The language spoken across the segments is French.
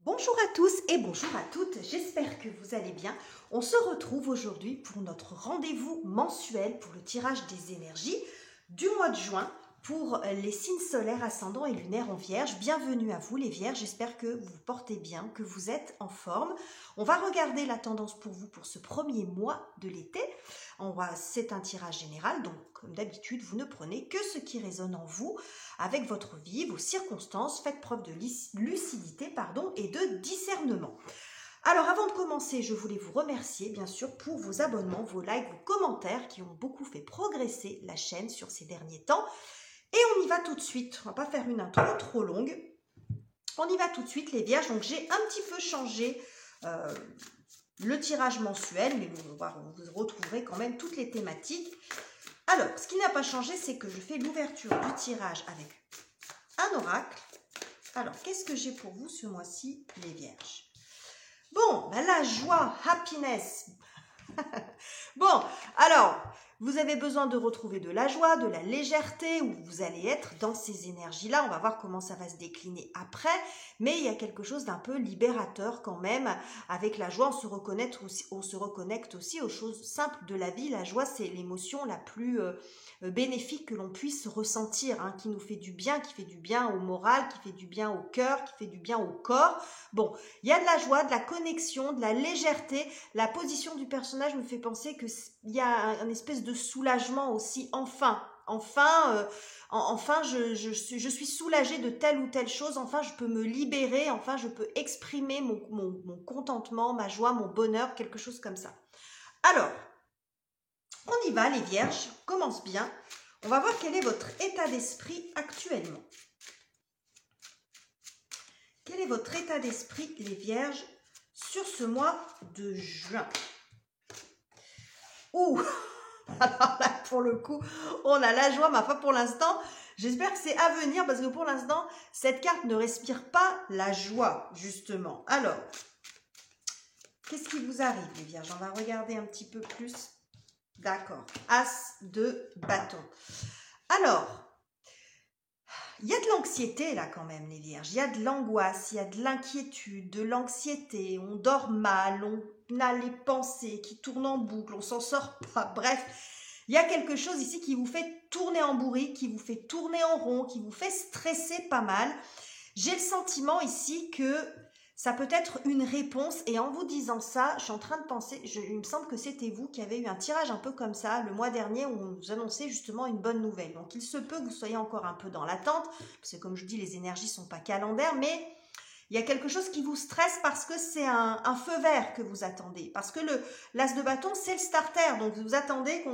Bonjour à tous et bonjour à toutes, j'espère que vous allez bien. On se retrouve aujourd'hui pour notre rendez-vous mensuel pour le tirage des énergies du mois de juin pour les signes solaires, ascendants et lunaires en Vierge. Bienvenue à vous les Vierges, j'espère que vous vous portez bien, que vous êtes en forme. On va regarder la tendance pour vous pour ce premier mois de l'été. C'est un tirage général, donc comme d'habitude, vous ne prenez que ce qui résonne en vous, avec votre vie, vos circonstances. Faites preuve de lucidité et de discernement. Alors avant de commencer, je voulais vous remercier bien sûr pour vos abonnements, vos likes, vos commentaires qui ont beaucoup fait progresser la chaîne sur ces derniers temps. Et on y va tout de suite, on ne va pas faire une intro trop longue. On y va tout de suite les Vierges, donc j'ai un petit peu changé le tirage mensuel, mais vous retrouverez quand même toutes les thématiques. Alors, ce qui n'a pas changé, c'est que je fais l'ouverture du tirage avec un oracle. Alors, qu'est-ce que j'ai pour vous ce mois-ci, les Vierges? Bon, la joie, happiness. Bon, alors, vous avez besoin de retrouver de la joie, de la légèreté, où vous allez être dans ces énergies-là. On va voir comment ça va se décliner après, mais il y a quelque chose d'un peu libérateur quand même. Avec la joie, on se reconnecte aussi aux choses simples de la vie. La joie, c'est l'émotion la plus bénéfique que l'on puisse ressentir, hein, qui nous fait du bien, qui fait du bien au moral, qui fait du bien au cœur, qui fait du bien au corps. Bon, il y a de la joie, de la connexion, de la légèreté. La position du personnage me fait penser qu'il y a un espèce de soulagement aussi. Enfin, je suis soulagée de telle ou telle chose. Enfin, je peux me libérer. Enfin, je peux exprimer mon contentement, ma joie, mon bonheur, quelque chose comme ça. Alors, on y va les Vierges, on commence bien. On va voir quel est votre état d'esprit actuellement. Quel est votre état d'esprit les Vierges sur ce mois de juin? Ouh, alors là pour le coup, on a la joie, mais pas pour l'instant. J'espère que c'est à venir parce que pour l'instant, cette carte ne respire pas la joie justement. Alors, qu'est-ce qui vous arrive les Vierges? On va regarder un petit peu plus. D'accord, As de bâton. Alors, il y a de l'anxiété là quand même les Vierges, il y a de l'angoisse, il y a de l'inquiétude, de l'anxiété, on dort mal, on a les pensées qui tournent en boucle, on s'en sort pas, bref, il y a quelque chose ici qui vous fait tourner en bourrique, qui vous fait tourner en rond, qui vous fait stresser pas mal. J'ai le sentiment ici que ça peut être une réponse, et en vous disant ça, je suis en train de penser, il me semble que c'était vous qui avez eu un tirage un peu comme ça le mois dernier où on vous annonçait justement une bonne nouvelle. Donc il se peut que vous soyez encore un peu dans l'attente, parce que comme je dis, les énergies ne sont pas calendaires, mais il y a quelque chose qui vous stresse parce que c'est un feu vert que vous attendez. Parce que l'as de bâton, c'est le starter. Donc, vous attendez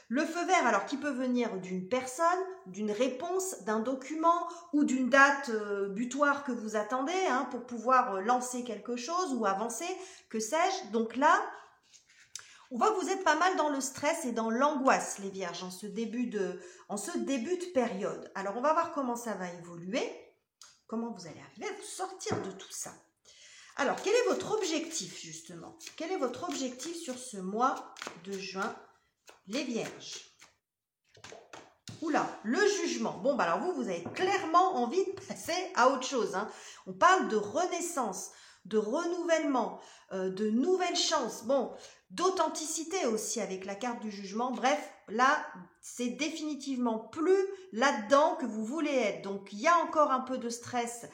le feu vert, alors qui peut venir d'une personne, d'une réponse, d'un document ou d'une date butoir que vous attendez hein, pour pouvoir lancer quelque chose ou avancer, que sais-je. Donc là, on voit que vous êtes pas mal dans le stress et dans l'angoisse, les Vierges, en ce début de période. Alors, on va voir comment ça va évoluer. Comment vous allez arriver à vous sortir de tout ça? Alors, quel est votre objectif, justement? Quel est votre objectif sur ce mois de juin, les Vierges? Oula, le jugement. Bon, alors vous avez clairement envie de passer à autre chose. Hein. On parle de renaissance, de renouvellement, de nouvelles chances. Bon, d'authenticité aussi avec la carte du jugement. Bref, là, c'est définitivement plus là-dedans que vous voulez être. Donc, il y a encore un peu de stress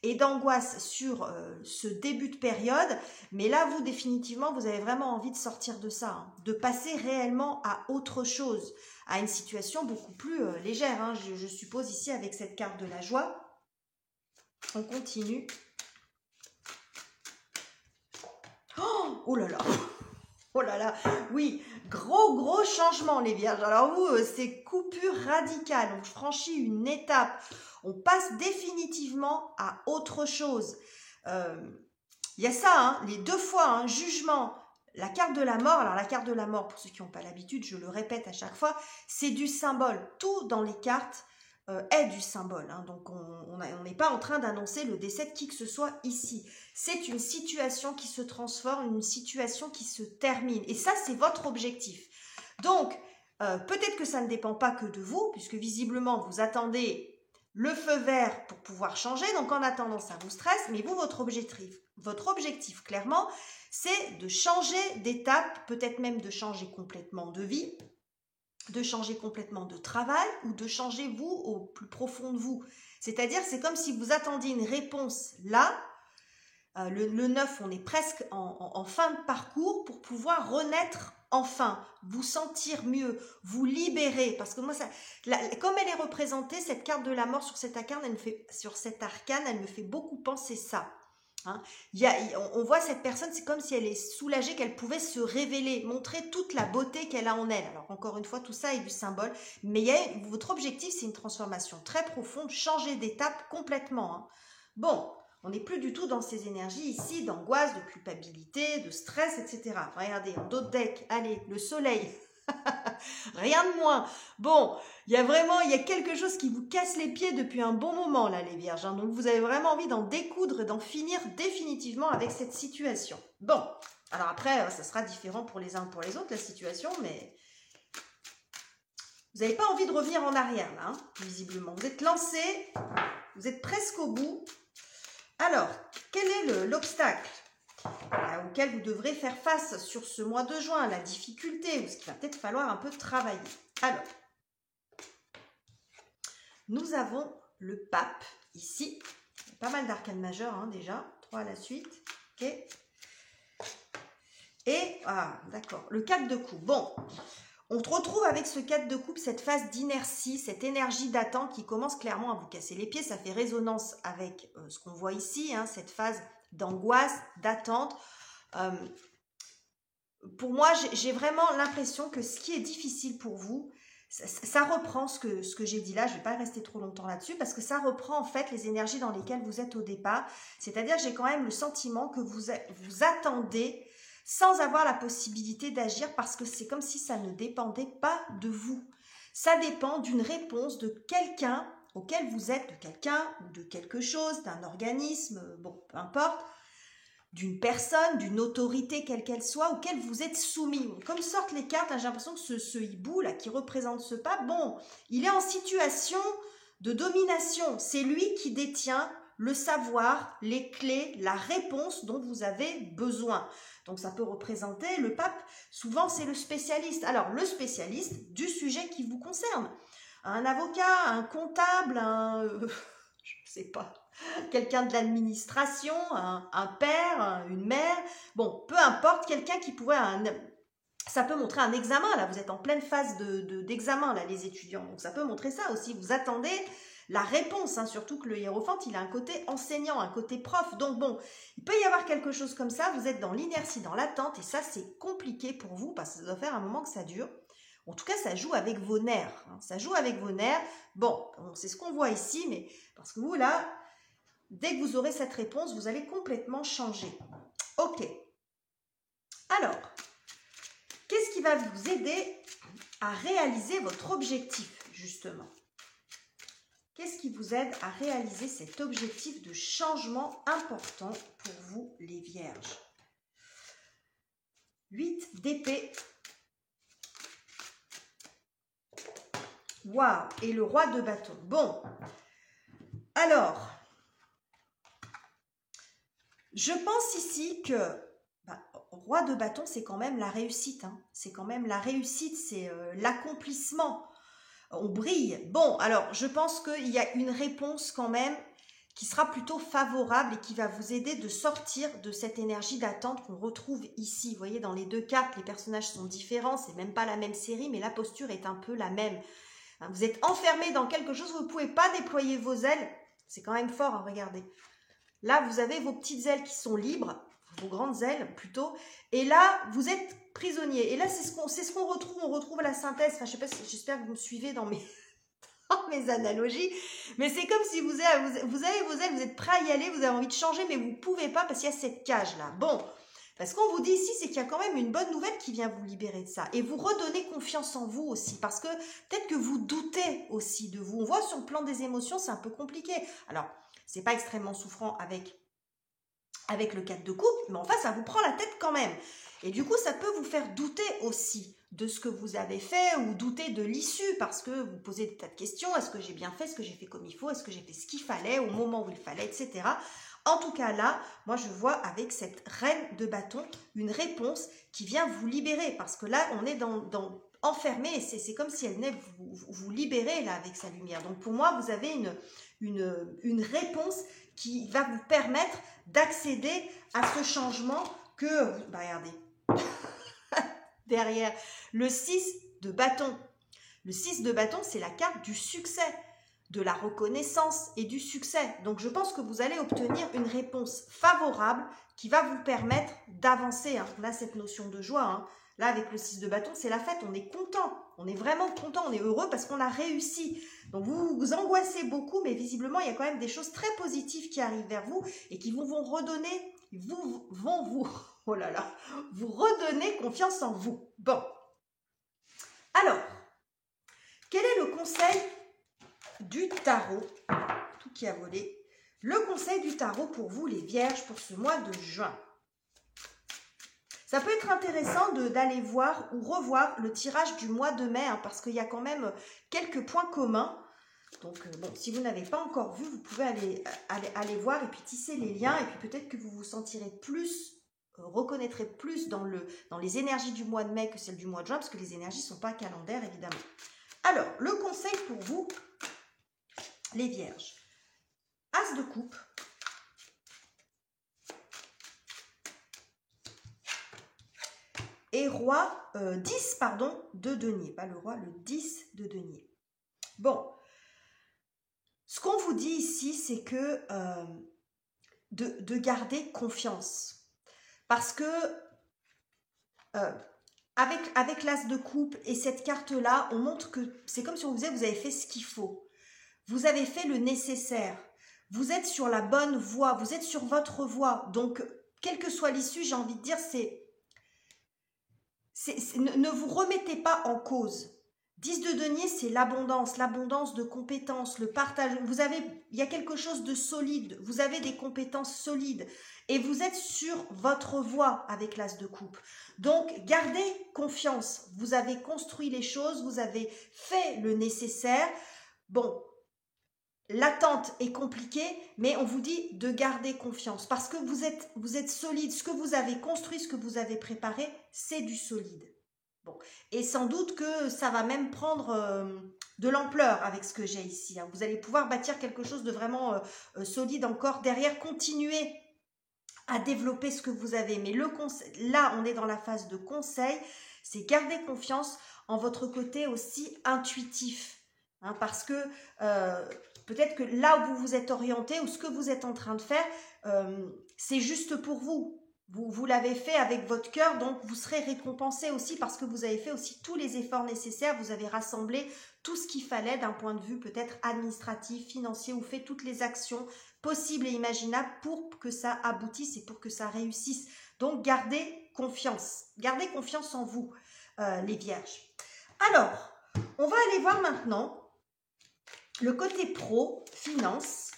et d'angoisse sur ce début de période. Mais là, vous, définitivement, vous avez vraiment envie de sortir de ça, hein, de passer réellement à autre chose, à une situation beaucoup plus légère. Hein, je suppose ici avec cette carte de la joie. On continue. Oh là là! Oh là là, oui, gros changement les Vierges. Alors vous, c'est coupure radicale. On franchit une étape. On passe définitivement à autre chose. Il y a ça, hein, les deux fois, hein, jugement. La carte de la mort, alors la carte de la mort, pour ceux qui n'ont pas l'habitude, je le répète à chaque fois, c'est du symbole. Tout dans les cartes est du symbole. Hein. Donc on n'est pas en train d'annoncer le décès de qui que ce soit ici. C'est une situation qui se transforme, une situation qui se termine. Et ça, c'est votre objectif. Donc, peut-être que ça ne dépend pas que de vous, puisque visiblement, vous attendez le feu vert pour pouvoir changer. Donc en attendant, ça vous stresse, mais vous, votre objectif clairement, c'est de changer d'étape, peut-être même de changer complètement de vie, de changer complètement de travail ou de changer vous au plus profond de vous. C'est-à-dire, c'est comme si vous attendiez une réponse là. Le 9, on est presque en fin de parcours pour pouvoir renaître enfin, vous sentir mieux, vous libérer. Parce que moi, comme elle est représentée, cette carte de la mort sur cet arcane, elle me fait beaucoup penser ça. Hein. On voit cette personne, c'est comme si elle est soulagée, qu'elle pouvait se révéler, montrer toute la beauté qu'elle a en elle. Alors encore une fois, tout ça est du symbole, mais votre objectif, c'est une transformation très profonde, changer d'étape complètement. Hein. Bon, on n'est plus du tout dans ces énergies ici, d'angoisse, de culpabilité, de stress, etc. Regardez, en d'autres decks, allez, le soleil, rien de moins. Bon, il y a quelque chose qui vous casse les pieds depuis un bon moment, là, les vierges. Hein. Donc, vous avez vraiment envie d'en découdre et d'en finir définitivement avec cette situation. Bon, alors après, ça sera différent pour les uns ou pour les autres, la situation, mais vous n'avez pas envie de revenir en arrière, là, hein, visiblement. Vous êtes lancé, vous êtes presque au bout. Alors, quel est l'obstacle auquel vous devrez faire face sur ce mois de juin, la difficulté, ou ce qu'il va peut-être falloir un peu travailler? Alors, nous avons le pape ici. Il y a pas mal d'arcanes majeures hein, déjà, 3 à la suite. Ok. Et, d'accord, le 4 de coupe. Bon, on se retrouve avec ce 4 de coupe, cette phase d'inertie, cette énergie d'attente qui commence clairement à vous casser les pieds. Ça fait résonance avec ce qu'on voit ici, hein, cette phase d'angoisse, d'attente. Pour moi, j'ai vraiment l'impression que ce qui est difficile pour vous, ça reprend ce que j'ai dit là. Je ne vais pas rester trop longtemps là-dessus parce que ça reprend en fait les énergies dans lesquelles vous êtes au départ. C'est-à-dire, j'ai quand même le sentiment que vous attendez sans avoir la possibilité d'agir parce que c'est comme si ça ne dépendait pas de vous. Ça dépend d'une réponse de quelqu'un auquel vous êtes, de quelqu'un ou de quelque chose, d'un organisme, bon, peu importe, d'une personne, d'une autorité quelle qu'elle soit, auquel vous êtes soumis. Comme sortent les cartes, j'ai l'impression que ce hibou là qui représente ce pape, bon, il est en situation de domination. C'est lui qui détient le savoir, les clés, la réponse dont vous avez besoin. Donc ça peut représenter, le pape, souvent c'est le spécialiste. Alors le spécialiste du sujet qui vous concerne. Un avocat, un comptable, je ne sais pas, quelqu'un de l'administration, un père, une mère, bon, peu importe, quelqu'un qui pourrait... Ça peut montrer un examen, là, vous êtes en pleine phase d'examen, là, les étudiants. Donc ça peut montrer ça aussi, vous attendez la réponse, hein, surtout que le hiérophante, il a un côté enseignant, un côté prof. Donc bon, il peut y avoir quelque chose comme ça, vous êtes dans l'inertie, dans l'attente, et ça, c'est compliqué pour vous, parce que ça doit faire un moment que ça dure. En tout cas, ça joue avec vos nerfs. Hein, ça joue avec vos nerfs. Bon, c'est ce qu'on voit ici, mais parce que vous, là, dès que vous aurez cette réponse, vous allez complètement changer. Ok. Alors, qu'est-ce qui va vous aider à réaliser votre objectif, justement? Qu'est-ce qui vous aide à réaliser cet objectif de changement important pour vous, les vierges? 8 d'épée. Waouh! Et le roi de bâton. Bon. Alors, je pense ici que roi de bâton, c'est quand même la réussite. Hein. C'est quand même la réussite, c'est l'accomplissement. On brille. Bon, alors, je pense qu'il y a une réponse quand même qui sera plutôt favorable et qui va vous aider de sortir de cette énergie d'attente qu'on retrouve ici. Vous voyez, dans les deux cartes, les personnages sont différents. C'est même pas la même série, mais la posture est un peu la même. Vous êtes enfermé dans quelque chose, vous ne pouvez pas déployer vos ailes. C'est quand même fort, hein, regardez. Là, vous avez vos petites ailes qui sont libres, vos grandes ailes plutôt. Et là, vous êtes prisonnier. Et là, c'est ce qu'on retrouve. On retrouve la synthèse. Enfin, je sais pas, j'espère que vous me suivez dans mes, dans mes analogies. Mais c'est comme si vous avez vos ailes, vous êtes prêt à y aller, vous avez envie de changer, mais vous ne pouvez pas parce qu'il y a cette cage-là. Bon. Parce qu'on vous dit ici, c'est qu'il y a quand même une bonne nouvelle qui vient vous libérer de ça. Et vous redonner confiance en vous aussi. Parce que peut-être que vous doutez aussi de vous. On voit sur le plan des émotions, c'est un peu compliqué. Alors, c'est pas extrêmement souffrant avec avec le 4 de coupe, mais enfin, ça vous prend la tête quand même. Et du coup, ça peut vous faire douter aussi de ce que vous avez fait ou douter de l'issue parce que vous posez des tas de questions. Est-ce que j'ai bien fait? Est-ce que j'ai fait comme il faut? Est-ce que j'ai fait ce qu'il fallait au moment où il fallait, etc. En tout cas, là, moi, je vois avec cette reine de bâton une réponse qui vient vous libérer parce que là, on est enfermé et c'est comme si elle venait vous libérer là avec sa lumière. Donc, pour moi, vous avez une réponse qui va vous permettre d'accéder à ce changement que... Bah, regardez, derrière le 6 de bâton. Le 6 de bâton, c'est la carte du succès, de la reconnaissance et du succès. Donc, je pense que vous allez obtenir une réponse favorable qui va vous permettre d'avancer. On a cette notion de joie. Là, avec le 6 de bâton, c'est la fête. On est content. On est vraiment content. On est heureux parce qu'on a réussi. Donc, vous vous angoissez beaucoup, mais visiblement, il y a quand même des choses très positives qui arrivent vers vous et qui vont vous redonner, oh là là, vous redonner confiance en vous. Bon. Alors, quel est le conseil du tarot? Tout qui a volé. Le conseil du tarot pour vous, les vierges, pour ce mois de juin. Ça peut être intéressant d'aller voir ou revoir le tirage du mois de mai, parce qu'il y a quand même quelques points communs. Donc, bon, si vous n'avez pas encore vu, vous pouvez aller voir et puis tisser les liens. Et puis peut-être que vous vous sentirez plus, reconnaîtrez plus dans les énergies du mois de mai que celles du mois de juin, parce que les énergies ne sont pas calendaires, évidemment. Alors, le conseil pour vous, les vierges. As de coupe. Et roi, 10, pardon, de denier. Pas le roi, le 10 de denier. Bon. Ce qu'on vous dit ici, c'est que de garder confiance. Parce que avec l'as de coupe et cette carte-là, on montre que c'est comme si on vous disait, vous avez fait ce qu'il faut. Vous avez fait le nécessaire. Vous êtes sur la bonne voie. Vous êtes sur votre voie. Donc, quelle que soit l'issue, j'ai envie de dire, ne vous remettez pas en cause. 10 de denier, c'est l'abondance de compétences, le partage. Il y a quelque chose de solide, vous avez des compétences solides et vous êtes sur votre voie avec l'as de coupe. Donc, gardez confiance. Vous avez construit les choses, vous avez fait le nécessaire. Bon, l'attente est compliquée, mais on vous dit de garder confiance parce que vous êtes solide. Ce que vous avez construit, ce que vous avez préparé, c'est du solide. Bon. Et sans doute que ça va même prendre de l'ampleur avec ce que j'ai ici. Vous allez pouvoir bâtir quelque chose de vraiment solide encore derrière, continuer à développer ce que vous avez. Mais là, on est dans la phase de conseil, c'est garder confiance en votre côté aussi intuitif. Parce que peut-être que là où vous vous êtes orienté ou ce que vous êtes en train de faire, c'est juste pour vous. Vous l'avez fait avec votre cœur, donc vous serez récompensé aussi parce que vous avez fait aussi tous les efforts nécessaires, vous avez rassemblé tout ce qu'il fallait d'un point de vue peut-être administratif, financier, ou fait toutes les actions possibles et imaginables pour que ça aboutisse et pour que ça réussisse. Donc gardez confiance en vous, les vierges. Alors, on va aller voir maintenant le côté pro, finance,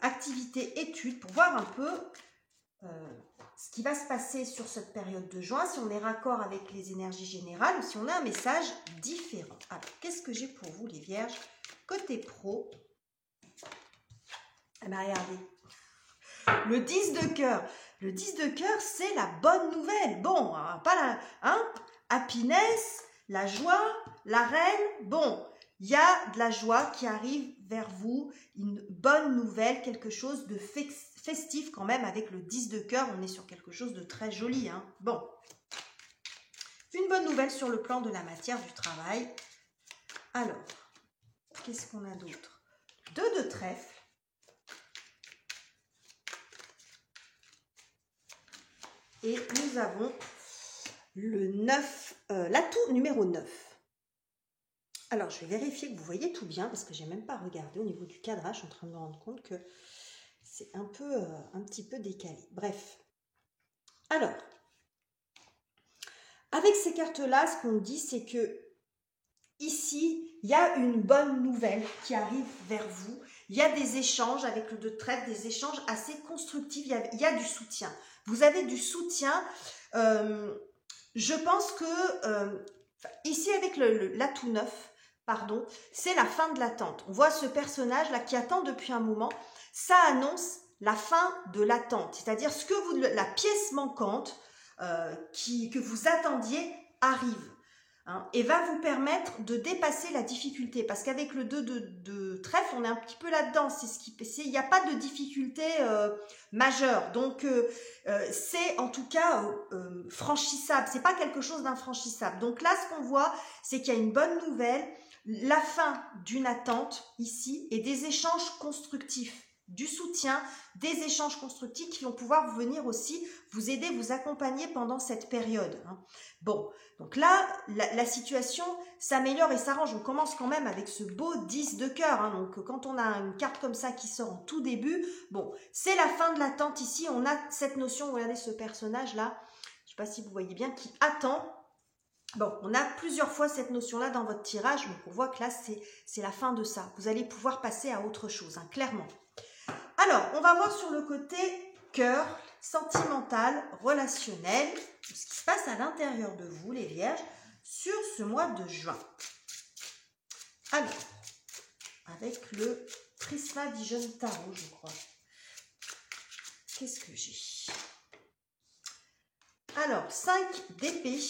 activité, études, pour voir un peu ce qui va se passer sur cette période de juin, si on est raccord avec les énergies générales ou si on a un message différent. Alors, qu'est-ce que j'ai pour vous, les vierges? Côté pro, eh bien, regardez, le 10 de cœur. Le 10 de cœur, c'est la bonne nouvelle. Bon, pas la happiness, la joie, la reine. Bon, il y a de la joie qui arrive vers vous, une bonne nouvelle, quelque chose de festif quand même avec le 10 de cœur. On est sur quelque chose de très joli. Bon, une bonne nouvelle sur le plan de la matière du travail. Alors, qu'est-ce qu'on a d'autre? 2 de trèfle. Et nous avons le 9, l'atout numéro 9. Alors, je vais vérifier que vous voyez tout bien, parce que je n'ai même pas regardé au niveau du cadrage. Je suis en train de me rendre compte que c'est un petit peu décalé. Bref. Alors, avec ces cartes-là, ce qu'on dit, c'est que ici, il y a une bonne nouvelle qui arrive vers vous. Il y a des échanges avec le 2 de trèfle, des échanges assez constructifs, il y a du soutien. Vous avez du soutien. Je pense que ici avec l'atout 9, pardon, c'est la fin de l'attente. On voit ce personnage-là qui attend depuis un moment. Ça annonce la fin de l'attente, c'est-à-dire ce que la pièce manquante que vous attendiez arrive. Hein, et va vous permettre de dépasser la difficulté. Parce qu'avec le 2 de trèfle, on est un petit peu là-dedans. Il n'y a pas de difficulté majeure. Donc, c'est en tout cas franchissable. C'est pas quelque chose d'infranchissable. Donc là, ce qu'on voit, c'est qu'il y a une bonne nouvelle. La fin d'une attente ici et des échanges constructifs. Du soutien, des échanges constructifs qui vont pouvoir venir aussi vous aider, vous accompagner pendant cette période. Hein. Bon, donc là, la situation s'améliore et s'arrange. On commence quand même avec ce beau 10 de cœur. Hein. Donc quand on a une carte comme ça qui sort en tout début, bon, c'est la fin de l'attente ici. On a cette notion, regardez ce personnage-là, je ne sais pas si vous voyez bien, qui attend. Bon, on a plusieurs fois cette notion-là dans votre tirage, donc on voit que là, c'est la fin de ça. Vous allez pouvoir passer à autre chose, hein, clairement. Alors, on va voir sur le côté cœur, sentimental, relationnel, ce qui se passe à l'intérieur de vous, les vierges, sur ce mois de juin. Alors, avec le Prisma Vision Tarot, je crois. Qu'est-ce que j'ai? Alors, 5 d'épée.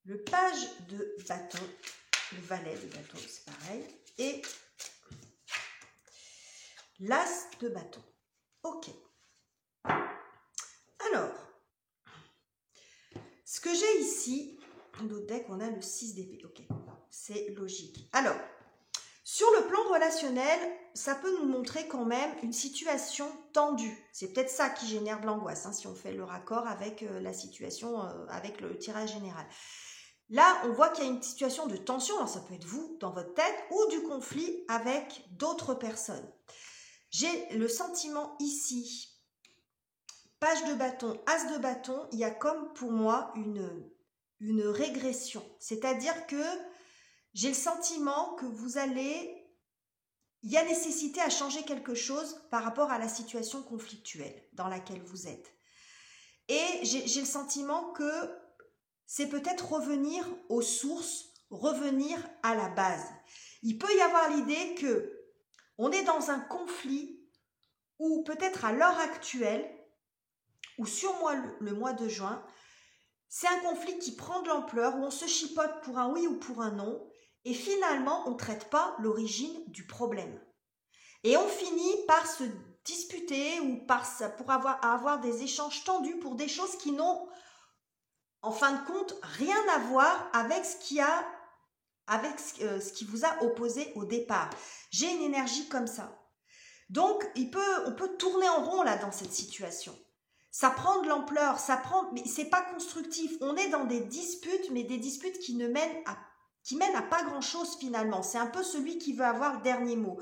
Le page de bâton. Le valet de bâton, c'est pareil. Et l'as de bâton. Ok. Alors, ce que j'ai ici, l'autre deck, on a le 6 d'épée. Ok, c'est logique. Alors, sur le plan relationnel, ça peut nous montrer quand même une situation tendue. C'est peut-être ça qui génère de l'angoisse, hein, si on fait le raccord avec la situation, avec le tirage général. Là, on voit qu'il y a une situation de tension, alors ça peut être vous dans votre tête, ou du conflit avec d'autres personnes. J'ai le sentiment ici, page de bâton, as de bâton, il y a comme pour moi une régression. C'est-à-dire que j'ai le sentiment que il y a nécessité à changer quelque chose par rapport à la situation conflictuelle dans laquelle vous êtes. Et j'ai le sentiment que c'est peut-être revenir aux sources, revenir à la base. Il peut y avoir l'idée que on est dans un conflit où peut-être à l'heure actuelle, ou sur le mois de juin, c'est un conflit qui prend de l'ampleur, où on se chipote pour un oui ou pour un non, et finalement, on ne traite pas l'origine du problème. Et on finit par se disputer ou pour avoir des échanges tendus pour des choses qui n'ont en fin de compte rien à voir avec ce qui vous a opposé au départ. J'ai une énergie comme ça. Donc, on peut tourner en rond là dans cette situation. Ça prend de l'ampleur, mais c'est pas constructif. On est dans des disputes, mais des disputes qui mènent à pas grand-chose finalement. C'est un peu celui qui veut avoir le dernier mot.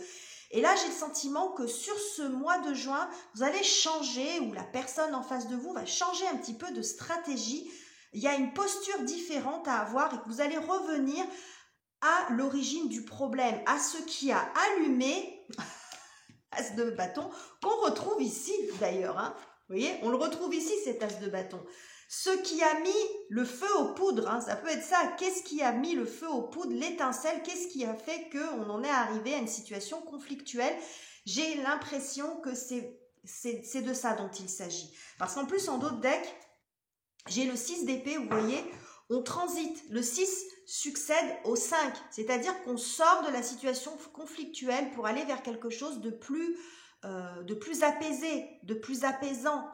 Et là, j'ai le sentiment que sur ce mois de juin, vous allez changer, ou la personne en face de vous va changer un petit peu de stratégie. Il y a une posture différente à avoir et que vous allez revenir à l'origine du problème, à ce qui a allumé as de bâton, qu'on retrouve ici d'ailleurs. Hein. Vous voyez, on le retrouve ici, cet as de bâton. Ce qui a mis le feu aux poudres, hein, ça peut être ça. Qu'est-ce qui a mis le feu aux poudres, l'étincelle? Qu'est-ce qui a fait qu'on en est arrivé à une situation conflictuelle? J'ai l'impression que c'est de ça dont il s'agit. Parce qu'en plus, en d'autres decks, j'ai le 6 d'épée, vous voyez, on transite. Le 6 succède au 5, c'est-à-dire qu'on sort de la situation conflictuelle pour aller vers quelque chose de plus apaisé, de plus apaisant.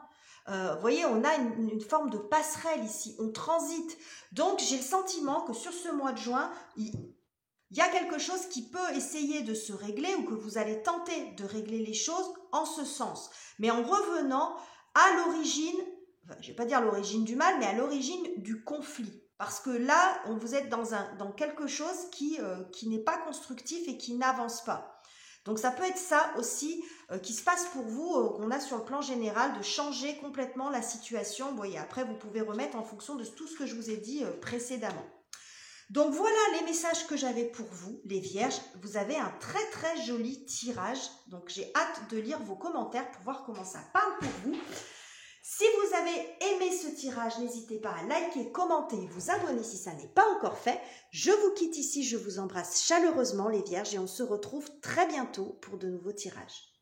Vous voyez, on a une forme de passerelle ici, on transite. Donc, j'ai le sentiment que sur ce mois de juin, il y a quelque chose qui peut essayer de se régler ou que vous allez tenter de régler les choses en ce sens. Mais en revenant à l'origine, enfin, je ne vais pas dire l'origine du mal, mais à l'origine du conflit. Parce que là, vous êtes dans quelque chose qui n'est pas constructif et qui n'avance pas. Donc, ça peut être ça aussi qui se passe pour vous, qu'on a sur le plan général, de changer complètement la situation. Vous voyez, après, vous pouvez remettre en fonction de tout ce que je vous ai dit précédemment. Donc voilà les messages que j'avais pour vous, les vierges. Vous avez un très joli tirage. Donc j'ai hâte de lire vos commentaires pour voir comment ça parle pour vous. Si vous avez aimé ce tirage, n'hésitez pas à liker, commenter et vous abonner si ça n'est pas encore fait. Je vous quitte ici, je vous embrasse chaleureusement les vierges et on se retrouve très bientôt pour de nouveaux tirages.